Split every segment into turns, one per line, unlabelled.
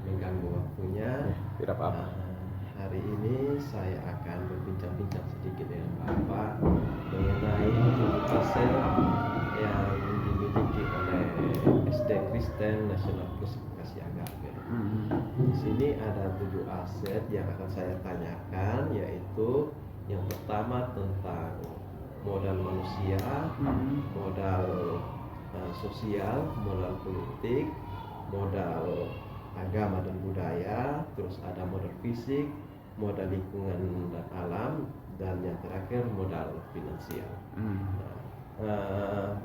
mengganggu waktunya.
Tidak apa-apa.
Hari ini saya akan berbincang-bincang sedikit dengan Bapak mengenai 7 aset yang dimiliki oleh SD Kristen Nasional Plus Bekasi Agape. Di sini ada 7 aset yang akan saya tanyakan, yaitu yang pertama tentang modal manusia, modal sosial, modal politik, modal agama dan budaya, terus ada modal fisik, modal lingkungan dan alam, dan yang terakhir modal finansial.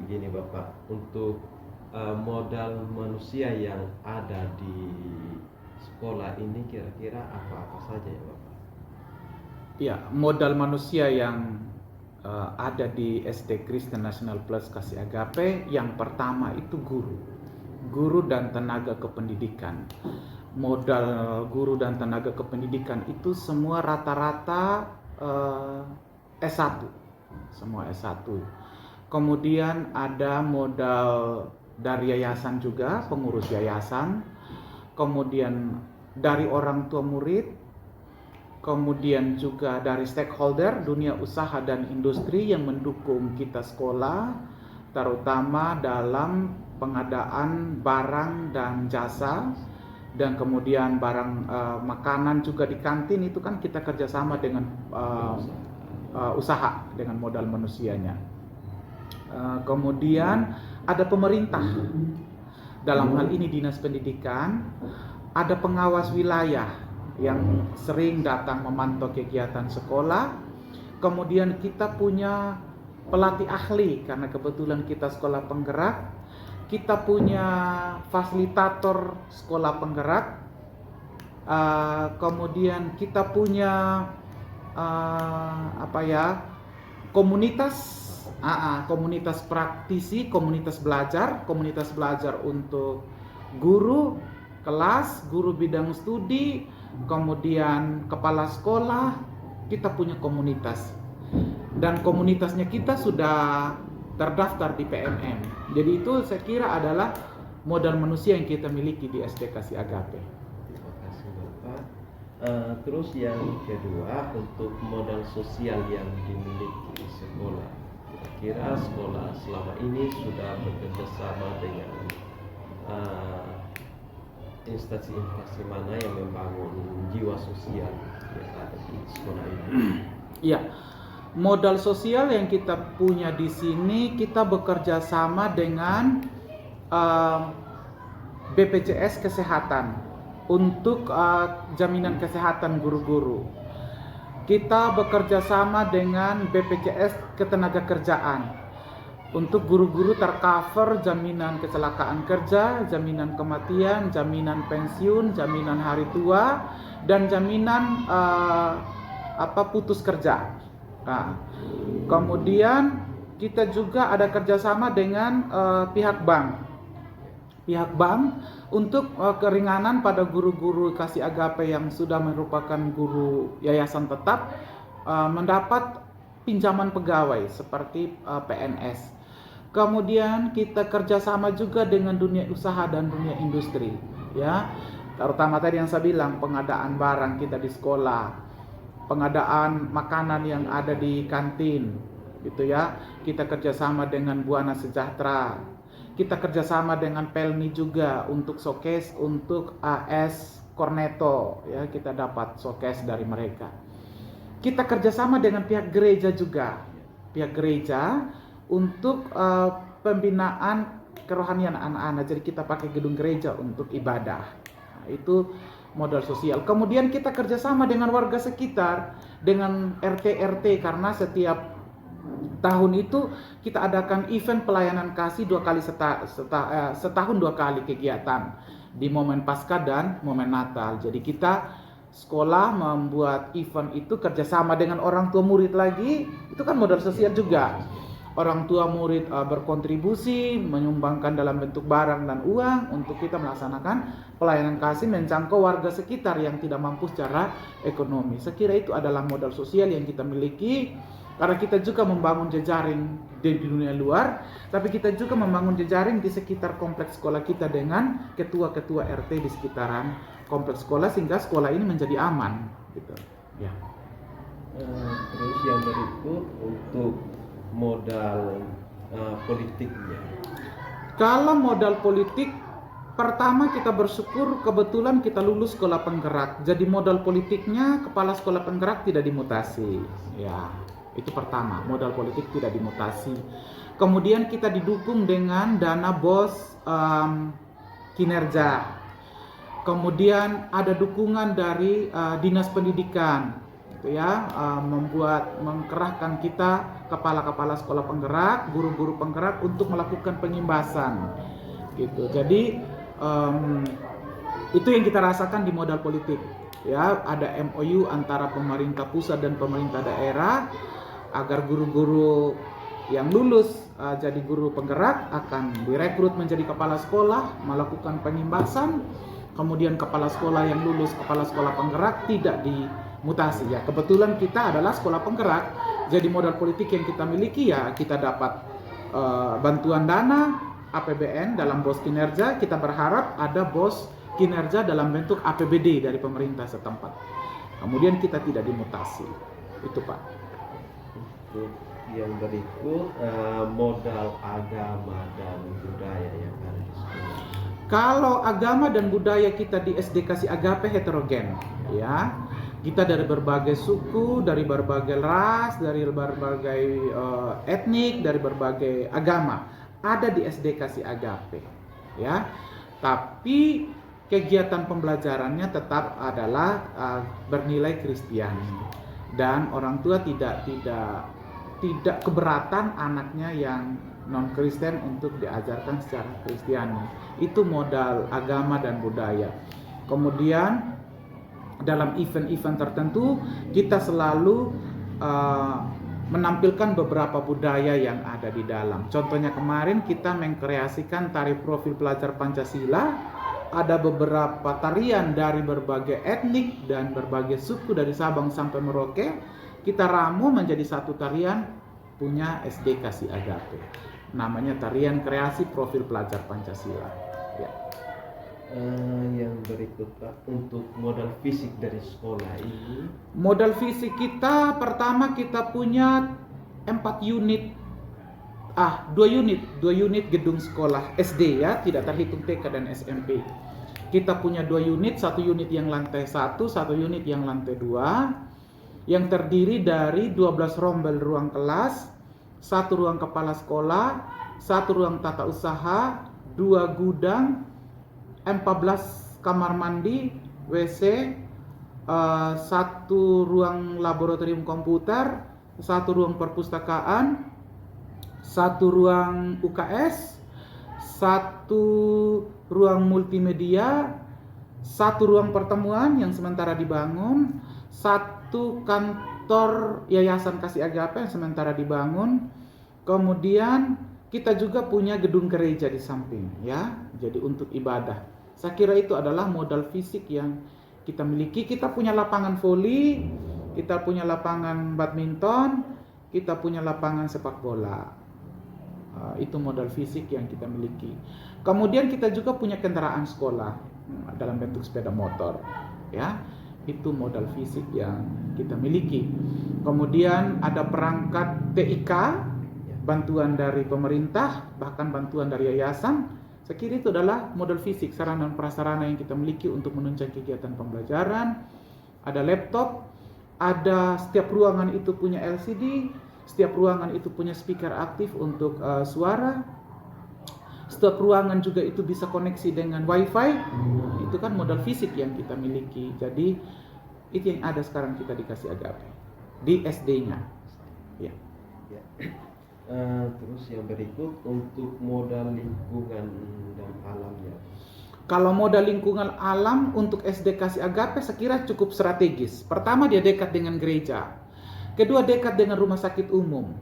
Begini Bapak, untuk modal manusia yang ada di sekolah ini kira-kira apa-apa saja ya Bapak?
Ya, modal manusia yang ada di SD Kristen Nasional Plus Bekasi Agape, yang pertama itu guru dan tenaga kependidikan. Modal guru dan tenaga kependidikan itu semua rata-rata S1, semua S1. Kemudian ada modal dari yayasan juga, pengurus yayasan, kemudian dari orang tua murid, kemudian juga dari stakeholder dunia usaha dan industri yang mendukung kita sekolah, terutama dalam pengadaan barang dan jasa, dan kemudian barang makanan juga di kantin itu kan kita kerjasama dengan usaha dengan modal manusianya. Kemudian ada pemerintah, dalam hal ini dinas pendidikan, ada pengawas wilayah yang sering datang memantau kegiatan sekolah. Kemudian kita punya pelatih ahli karena kebetulan kita sekolah penggerak. Kita punya fasilitator sekolah penggerak. Kemudian kita punya komunitas praktisi, komunitas belajar untuk guru kelas, guru bidang studi, kemudian kepala sekolah. Kita punya komunitas, dan komunitasnya kita sudah terdaftar di PMM. Jadi itu saya kira adalah modal manusia yang kita miliki di SD Bekasi Agape.
Terima kasih Bapak. Terus yang kedua, untuk modal sosial yang dimiliki sekolah, kira-kira sekolah selama ini sudah bekerja sama dengan instansi-instansi mana yang membangun jiwa sosial yang ada di sekolah ini?
Iya, modal sosial yang kita punya di sini, kita bekerja sama dengan BPJS Kesehatan untuk jaminan kesehatan guru-guru. Kita bekerja sama dengan BPJS Ketenagakerjaan untuk guru-guru tercover jaminan kecelakaan kerja, jaminan kematian, jaminan pensiun, jaminan hari tua, dan jaminan putus kerja. Nah, kemudian kita juga ada kerjasama dengan pihak bank untuk keringanan pada guru-guru Bekasi Agape yang sudah merupakan guru yayasan tetap, mendapat pinjaman pegawai seperti PNS. Kemudian kita kerjasama juga dengan dunia usaha dan dunia industri, ya, terutama tadi yang saya bilang, pengadaan barang kita di sekolah, pengadaan makanan yang ada di kantin, gitu ya. Kita kerjasama dengan Buana Sejahtera, kita kerjasama dengan Pelni juga untuk showcase untuk AS Cornetto, ya, kita dapat showcase dari mereka. Kita kerjasama dengan pihak gereja juga, pihak gereja untuk pembinaan kerohanian anak-anak. Jadi kita pakai gedung gereja untuk ibadah. Nah, itu modal sosial. Kemudian kita kerjasama dengan warga sekitar, dengan RT-RT, karena setiap tahun itu kita adakan event pelayanan kasih setahun 2 kali kegiatan di momen Paskah dan momen Natal. Jadi kita sekolah membuat event itu kerjasama dengan orang tua murid lagi, itu kan modal sosial juga. Orang tua murid berkontribusi, menyumbangkan dalam bentuk barang dan uang untuk kita melaksanakan pelayanan kasih menjangkau warga sekitar yang tidak mampu secara ekonomi. Saya kira itu adalah modal sosial yang kita miliki. Karena kita juga membangun jejaring di dunia luar, tapi kita juga membangun jejaring di sekitar kompleks sekolah kita dengan ketua-ketua RT di sekitaran kompleks sekolah, sehingga sekolah ini menjadi aman gitu. Ya.
Terus yang berikut untuk modal politiknya.
Kalau modal politik, pertama kita bersyukur kebetulan kita lulus sekolah penggerak. Jadi modal politiknya kepala sekolah penggerak tidak dimutasi. Ya, itu pertama, modal politik tidak dimutasi. Kemudian kita didukung dengan dana BOS kinerja. Kemudian ada dukungan dari dinas pendidikan, gitu ya, mengkerahkan kita kepala-kepala sekolah penggerak, guru-guru penggerak untuk melakukan pengimbasan, gitu. Jadi itu yang kita rasakan di modal politik. Ya, ada MOU antara pemerintah pusat dan pemerintah daerah agar guru-guru yang lulus jadi guru penggerak akan direkrut menjadi kepala sekolah, melakukan pengimbasan. Kemudian kepala sekolah yang lulus kepala sekolah penggerak tidak dimutasi. Ya, kebetulan kita adalah sekolah penggerak, jadi modal politik yang kita miliki ya kita dapat bantuan dana APBN dalam BOS kinerja. Kita berharap ada BOS kinerja dalam bentuk APBD dari pemerintah setempat. Kemudian kita tidak dimutasi. Itu Pak.
Untuk yang berikut modal agama dan budaya yang ada di sekolah.
Kalau agama dan budaya kita di SD Kasih Agape heterogen, ya. Kita dari berbagai suku, dari berbagai ras, dari berbagai etnik, dari berbagai agama ada di SD Kasih Agape, ya. Tapi kegiatan pembelajarannya tetap adalah bernilai Kristiani, dan orang tua tidak keberatan anaknya yang non Kristen untuk diajarkan secara Kristiani. Itu modal agama dan budaya. Kemudian dalam event-event tertentu kita selalu menampilkan beberapa budaya yang ada di dalam. Contohnya kemarin kita mengkreasikan tari profil pelajar Pancasila. Ada beberapa tarian dari berbagai etnik dan berbagai suku dari Sabang sampai Merauke. Kita ramu menjadi satu tarian punya SD Kasih Agape. Namanya tarian kreasi profil pelajar Pancasila. Ya.
Yang berikut Pak, untuk modal fisik dari sekolah ini.
Modal fisik kita pertama kita punya 4 unit, 2 unit gedung sekolah SD ya, tidak terhitung TK dan SMP. Kita punya 2 unit, 1 unit yang lantai 1, 1 unit yang lantai 2, yang terdiri dari 12 rombel ruang kelas, 1 ruang kepala sekolah, 1 ruang tata usaha, 2 gudang, 14 kamar mandi, WC, 1 ruang laboratorium komputer, 1 ruang perpustakaan, 1 ruang UKS, 1 ruang multimedia, 1 ruang pertemuan yang sementara dibangun, 1 kantor Yayasan Kasih Agape yang sementara dibangun. Kemudian kita juga punya gedung gereja di samping ya, jadi untuk ibadah. Saya kira itu adalah modal fisik yang kita miliki. Kita punya lapangan voli, kita punya lapangan badminton, kita punya lapangan sepak bola. Itu modal fisik yang kita miliki. Kemudian kita juga punya kendaraan sekolah dalam bentuk sepeda motor ya. Itu modal fisik yang kita miliki. Kemudian ada perangkat TIK, bantuan dari pemerintah, bahkan bantuan dari yayasan. Saya kira itu adalah modal fisik, sarana dan prasarana yang kita miliki untuk menunjang kegiatan pembelajaran. Ada laptop, ada setiap ruangan itu punya LCD, setiap ruangan itu punya speaker aktif untuk suara. Setiap ruangan juga itu bisa koneksi dengan WiFi. Itu kan modal fisik yang kita miliki. Jadi itu yang ada sekarang kita dikasih Agape di SD-nya. Ya.
Ya. Terus yang berikut untuk modal lingkungan dan alam ya.
Kalau modal lingkungan alam untuk SD Kasih Agape saya kira cukup strategis. Pertama, dia dekat dengan gereja. Kedua, dekat dengan rumah sakit umum.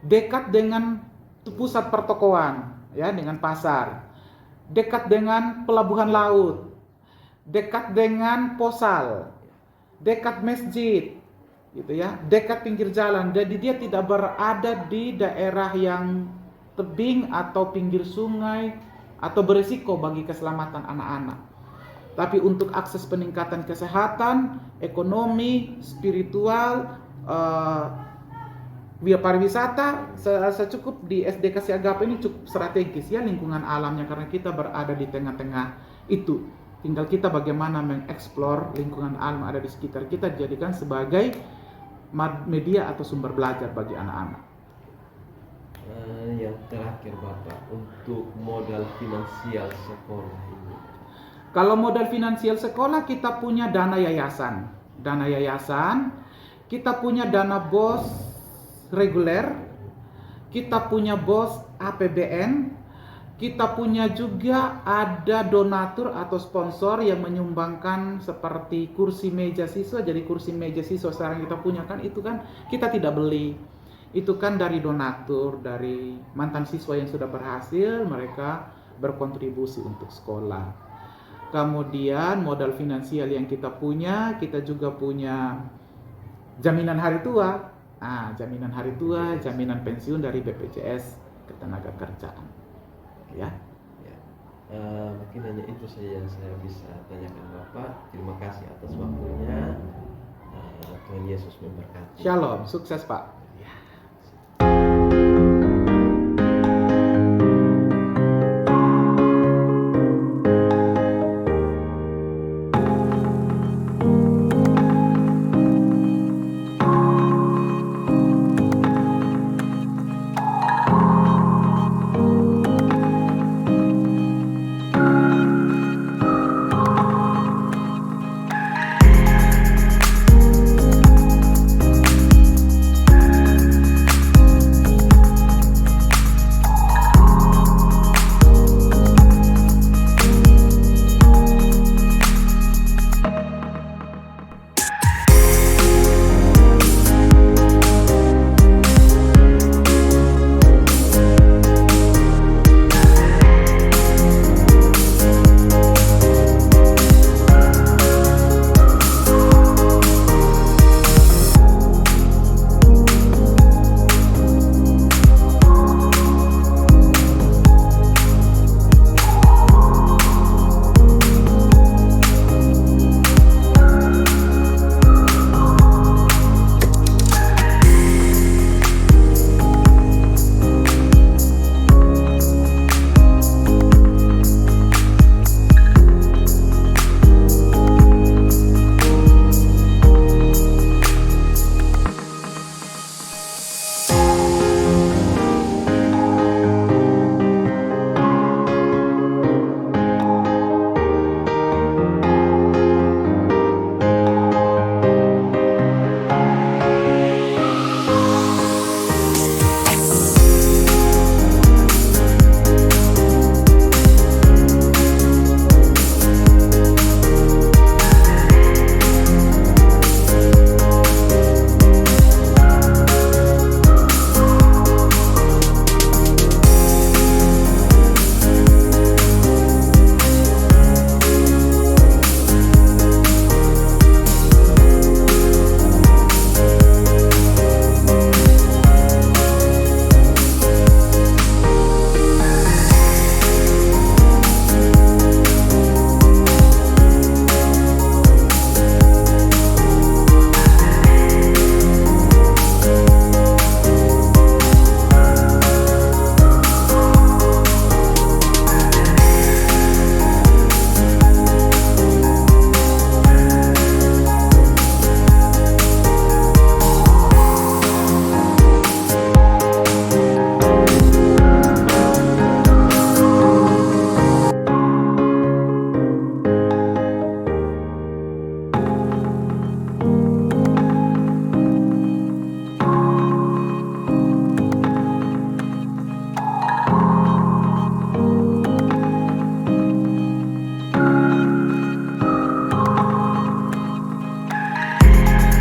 Dekat dengan pusat pertokoan ya, dengan pasar. Dekat dengan pelabuhan laut. Dekat dengan posal. Dekat masjid. gitu ya, dekat pinggir jalan. Jadi dia tidak berada di daerah yang tebing atau pinggir sungai atau berisiko bagi keselamatan anak-anak. Tapi untuk akses peningkatan kesehatan, ekonomi, spiritual, via pariwisata, secukup di SD Kasih Agape ini cukup strategis ya lingkungan alamnya, karena kita berada di tengah-tengah itu. Tinggal kita bagaimana mengeksplor lingkungan alam ada di sekitar kita, dijadikan sebagai media atau sumber belajar bagi anak-anak.
Yang terakhir Bapak, untuk modal finansial sekolah ini.
Kalau modal finansial sekolah, kita punya dana yayasan. Dana yayasan, kita punya dana BOS reguler, kita punya BOS APBN, kita punya juga ada donatur atau sponsor yang menyumbangkan seperti kursi meja siswa. Jadi kursi meja siswa sekarang kita punya kan, itu kan kita tidak beli. Itu kan dari donatur, dari mantan siswa yang sudah berhasil, mereka berkontribusi untuk sekolah. Kemudian modal finansial yang kita punya, kita juga punya jaminan hari tua. Jaminan hari tua, jaminan pensiun dari BPJS Ketenagakerjaan. Ya.
Mungkin hanya itu saja yang saya bisa tanyakan Bapak. Terima kasih atas waktunya. Tuhan Yesus memberkati.
Shalom, sukses Pak.